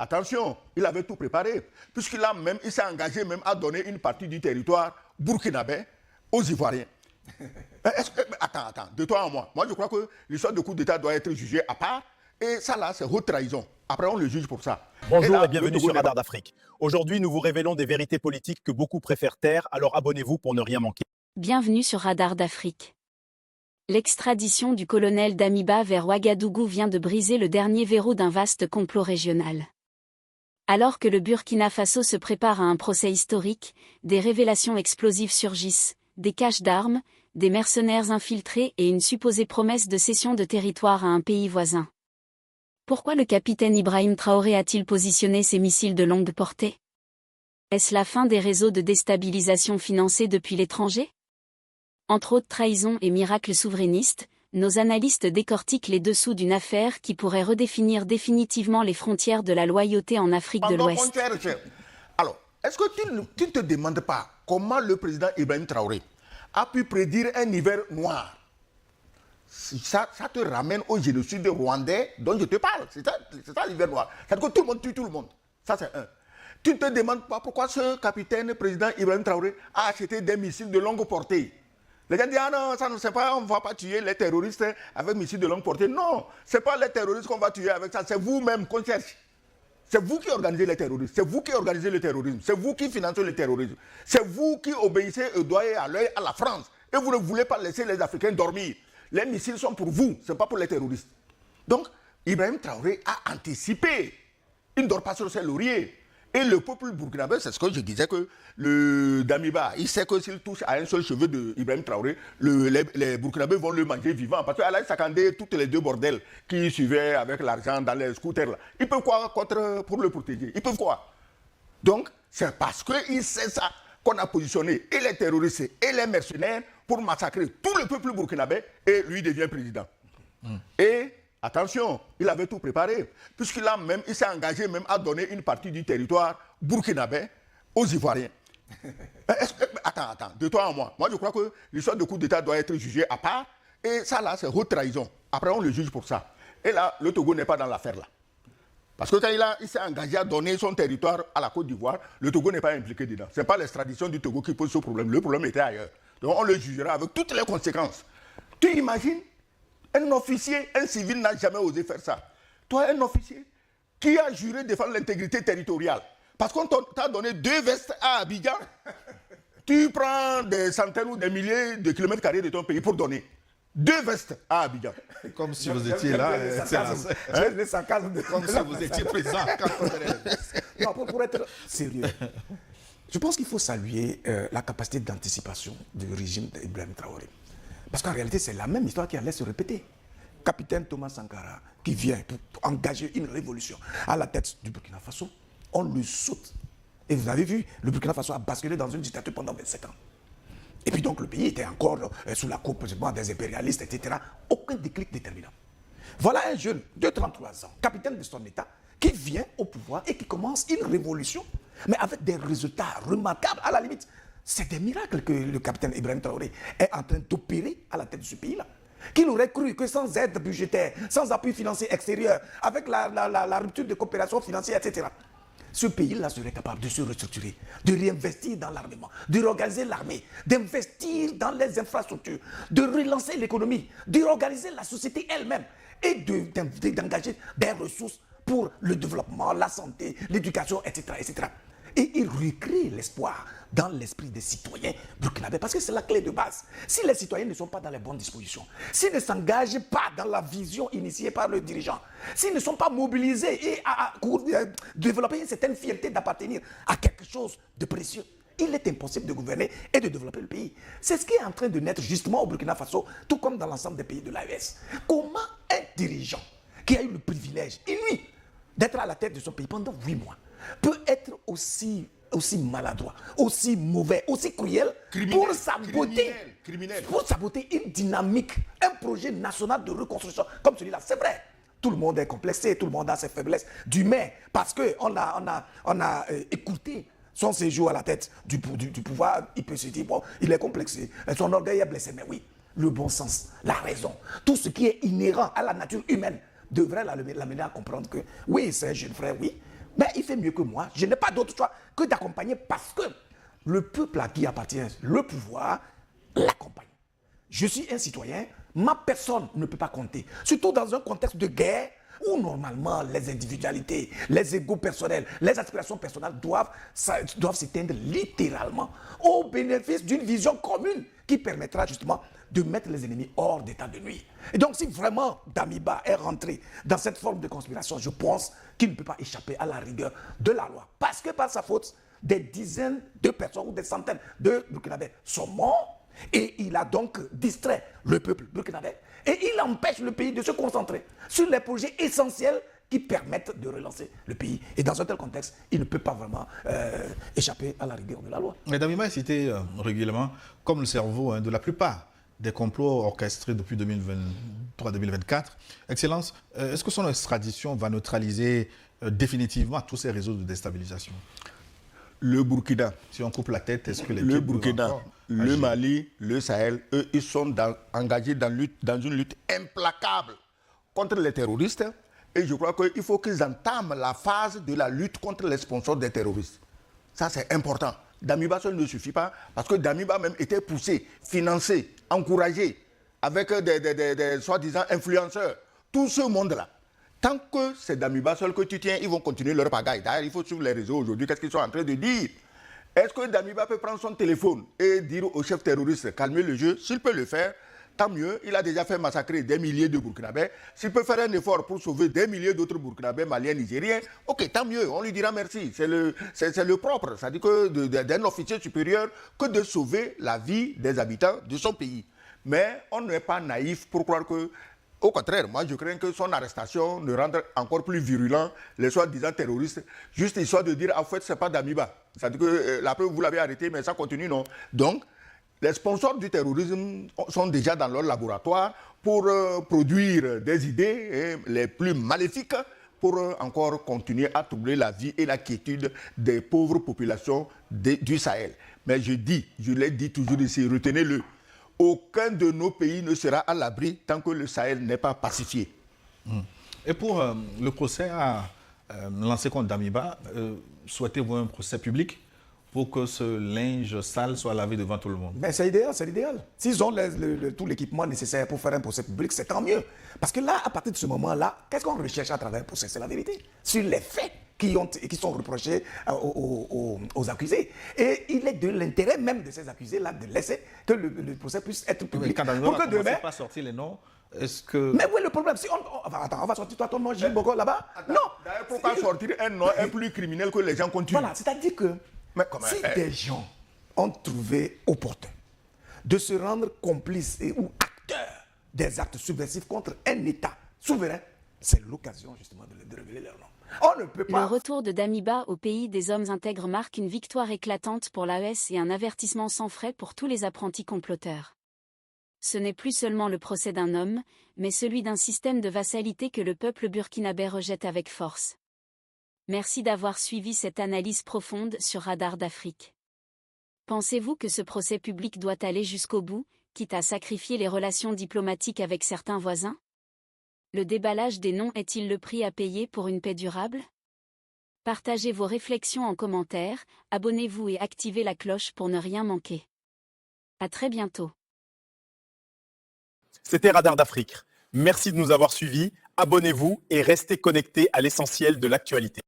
attention, il avait tout préparé, puisqu'il s'est engagé même à donner une partie du territoire burkinabé aux Ivoiriens. Attends, de toi à moi. Moi, je crois que l'histoire de coup d'État doit être jugée à part. Et ça, là, c'est haute trahison. Après, on le juge pour ça. Bonjour et bienvenue sur Radar d'Afrique. Aujourd'hui, nous vous révélons des vérités politiques que beaucoup préfèrent taire, alors abonnez-vous pour ne rien manquer. Bienvenue sur Radar d'Afrique. L'extradition du colonel Damiba vers Ouagadougou vient de briser le dernier verrou d'un vaste complot régional. Alors que le Burkina Faso se prépare à un procès historique, des révélations explosives surgissent, des caches d'armes, des mercenaires infiltrés et une supposée promesse de cession de territoire à un pays voisin. Pourquoi le capitaine Ibrahim Traoré a-t-il positionné ses missiles de longue portée? Est-ce la fin des réseaux de déstabilisation financés depuis l'étranger? Entre autres trahisons et miracles souverainistes, nos analystes décortiquent les dessous d'une affaire qui pourrait redéfinir définitivement les frontières de la loyauté en Afrique de l'Ouest. Alors, est-ce que tu ne te demandes pas comment le président Ibrahim Traoré a pu prédire un hiver noir? Ça te ramène au génocide rwandais dont je te parle. C'est ça l'hiver noir. C'est-à-dire que tout le monde tue tout le monde. Ça, c'est un. Tu ne te demandes pas pourquoi ce capitaine, président Ibrahim Traoré, a acheté des missiles de longue portée. Les gens disent, ah non, ça ne sait pas, on ne va pas tuer les terroristes avec missiles de longue portée. Non, ce n'est pas les terroristes qu'on va tuer avec ça, c'est vous-même qu'on cherche. C'est vous qui organisez les terroristes, c'est vous qui organisez le terrorisme, c'est vous qui financez le terrorisme, c'est vous qui obéissez au doigt et à l'œil à la France. Et vous ne voulez pas laisser les Africains dormir. Les missiles sont pour vous, ce n'est pas pour les terroristes. Donc, Ibrahim Traoré a anticipé. Il ne dort pas sur ses lauriers. Et le peuple burkinabé, c'est ce que je disais, que le Damiba, il sait que s'il touche à un seul cheveu d'Ibrahim Traoré, les Burkinabés vont le manger vivant. Parce qu'Alain Sakandé, toutes les deux bordels qui suivaient avec l'argent dans les scooters, là, ils peuvent quoi pour le protéger? Ils peuvent quoi? Donc, c'est parce qu'il sait ça qu'on a positionné et les terroristes et les mercenaires pour massacrer tout le peuple burkinabé et lui devient président. Et attention, il avait tout préparé, puisqu'il s'est engagé même à donner une partie du territoire burkinabé aux Ivoiriens. Attends, de toi à moi. Moi, je crois que l'histoire de coup d'État doit être jugée à part. Et ça, là, c'est haute trahison. Après, on le juge pour ça. Et là, le Togo n'est pas dans l'affaire, là. Parce que quand il s'est engagé à donner son territoire à la Côte d'Ivoire, le Togo n'est pas impliqué dedans. Ce n'est pas l'extradition du Togo qui pose ce problème. Le problème était ailleurs. Donc, on le jugera avec toutes les conséquences. Tu imagines? Un officier, un civil n'a jamais osé faire ça. Toi, un officier qui a juré défendre l'intégrité territoriale, parce qu'on t'a donné 2 vestes à Abidjan, tu prends des centaines ou des milliers de kilomètres carrés de ton pays pour donner 2 vestes à Abidjan. Comme si vous étiez là. Comme si vous étiez présent. Non, pour être sérieux, je pense qu'il faut saluer la capacité d'anticipation du régime d'Ibrahim Traoré. Parce qu'en réalité, c'est la même histoire qui allait se répéter. Capitaine Thomas Sankara, qui vient pour engager une révolution à la tête du Burkina Faso, on le saute. Et vous avez vu, le Burkina Faso a basculé dans une dictature pendant 27 ans. Et puis donc le pays était encore sous la coupe des impérialistes, etc. Aucun déclic déterminant. Voilà un jeune de 33 ans, capitaine de son État, qui vient au pouvoir et qui commence une révolution, mais avec des résultats remarquables à la limite. C'est des miracles que le capitaine Ibrahim Traoré est en train d'opérer à la tête de ce pays-là. Qu'il aurait cru que sans aide budgétaire, sans appui financier extérieur, avec la rupture de coopération financière, etc., ce pays-là serait capable de se restructurer, de réinvestir dans l'armement, de réorganiser l'armée, d'investir dans les infrastructures, de relancer l'économie, de réorganiser la société elle-même et d'engager des ressources pour le développement, la santé, l'éducation, etc., etc. Et il recrée l'espoir dans l'esprit des citoyens burkinabés, parce que c'est la clé de base. Si les citoyens ne sont pas dans les bonnes dispositions, s'ils ne s'engagent pas dans la vision initiée par le dirigeant, s'ils ne sont pas mobilisés et à développer une certaine fierté d'appartenir à quelque chose de précieux, il est impossible de gouverner et de développer le pays. C'est ce qui est en train de naître justement au Burkina Faso, tout comme dans l'ensemble des pays de l'AES. Comment un dirigeant qui a eu le privilège, inouï, d'être à la tête de son pays pendant 8 mois, peut être aussi maladroit, aussi mauvais, aussi cruel pour saboter une dynamique, un projet national de reconstruction comme celui-là. C'est vrai, tout le monde est complexé, tout le monde a ses faiblesses d'humain, parce qu'on a écouté son séjour à la tête du pouvoir. Il peut se dire, bon, il est complexé, son orgueil est blessé, mais oui, le bon sens, la raison, tout ce qui est inhérent à la nature humaine devrait l'amener à comprendre que oui, c'est un jeune frère, oui, Mais il fait mieux que moi. Je n'ai pas d'autre choix que d'accompagner parce que le peuple à qui appartient le pouvoir l'accompagne. Je suis un citoyen, ma personne ne peut pas compter. Surtout dans un contexte de guerre où normalement les individualités, les égos personnels, les aspirations personnelles doivent s'éteindre littéralement au bénéfice d'une vision commune qui permettra justement de mettre les ennemis hors d'état de nuire. Et donc si vraiment Damiba est rentré dans cette forme de conspiration, je pense qu'il ne peut pas échapper à la rigueur de la loi. Parce que par sa faute, des dizaines de personnes ou des centaines de Burkinabés sont morts. Et il a donc distrait le peuple burkinabé et il empêche le pays de se concentrer sur les projets essentiels qui permettent de relancer le pays. Et dans un tel contexte, il ne peut pas vraiment échapper à la rigueur de la loi. Mais Damiba est cité régulièrement comme le cerveau de la plupart des complots orchestrés depuis 2023-2024. Excellence, est-ce que son extradition va neutraliser définitivement tous ces réseaux de déstabilisation? Le Burkina, Si on coupe la tête, est-ce que les le Burkina, le Mali, le Sahel, eux, ils sont engagés dans une lutte implacable contre les terroristes. Et je crois qu'il faut qu'ils entament la phase de la lutte contre les sponsors des terroristes. Ça, c'est important. Damiba seul ne suffit pas, parce que Damiba même était poussé, financé, encouragé, avec des soi-disant influenceurs. Tout ce monde-là. Tant que c'est Damiba seul que tu tiens, ils vont continuer leur pagaille. D'ailleurs, il faut suivre les réseaux aujourd'hui. Qu'est-ce qu'ils sont en train de dire? Est-ce que Damiba peut prendre son téléphone et dire au chef terroriste, calmez le jeu? S'il peut le faire, tant mieux. Il a déjà fait massacrer des milliers de Burkinabés. S'il peut faire un effort pour sauver des milliers d'autres Burkinabés, Maliens, Nigériens, ok, tant mieux. On lui dira merci. C'est le propre. C'est-à-dire que d'un officier supérieur que de sauver la vie des habitants de son pays. Mais on n'est pas naïf pour croire que... Au contraire, moi je crains que son arrestation ne rende encore plus virulent les soi-disant terroristes, juste histoire de dire en fait c'est pas Damiba. C'est-à-dire que la preuve vous l'avez arrêté mais ça continue non. Donc les sponsors du terrorisme sont déjà dans leur laboratoire pour produire des idées les plus maléfiques pour encore continuer à troubler la vie et la quiétude des pauvres populations du Sahel. Mais je l'ai dit toujours ici, retenez-le. Aucun de nos pays ne sera à l'abri tant que le Sahel n'est pas pacifié. Et pour le procès lancé contre Damiba, souhaitez-vous un procès public pour que ce linge sale soit lavé devant tout le monde? Ben, c'est idéal, c'est l'idéal. S'ils ont tout l'équipement nécessaire pour faire un procès public, c'est tant mieux. Parce que là, à partir de ce moment-là, qu'est-ce qu'on recherche à travers un procès? C'est la vérité. Sur les faits qui sont reprochés aux accusés. Et il est de l'intérêt même de ces accusés-là de laisser que le procès puisse être public. Quand Damiba ne commence pas à sortir les noms, est-ce que... Mais oui, le problème, si on va sortir toi ton nom, Gilles Boko, là-bas. Non. D'ailleurs, pourquoi sortir un nom est plus criminel que les gens continuent? Voilà, c'est-à-dire que si des gens ont trouvé opportun de se rendre complices ou acteurs des actes subversifs contre un État souverain, c'est l'occasion justement de révéler leur nom. On ne peut pas... Le retour de Damiba au pays des hommes intègres marque une victoire éclatante pour l'AES et un avertissement sans frais pour tous les apprentis comploteurs. Ce n'est plus seulement le procès d'un homme, mais celui d'un système de vassalité que le peuple burkinabé rejette avec force. Merci d'avoir suivi cette analyse profonde sur Radar d'Afrique. Pensez-vous que ce procès public doit aller jusqu'au bout, quitte à sacrifier les relations diplomatiques avec certains voisins? Le déballage des noms est-il le prix à payer pour une paix durable? Partagez vos réflexions en commentaire, abonnez-vous et activez la cloche pour ne rien manquer. À très bientôt. C'était Radar d'Afrique. Merci de nous avoir suivis. Abonnez-vous et restez connectés à l'essentiel de l'actualité.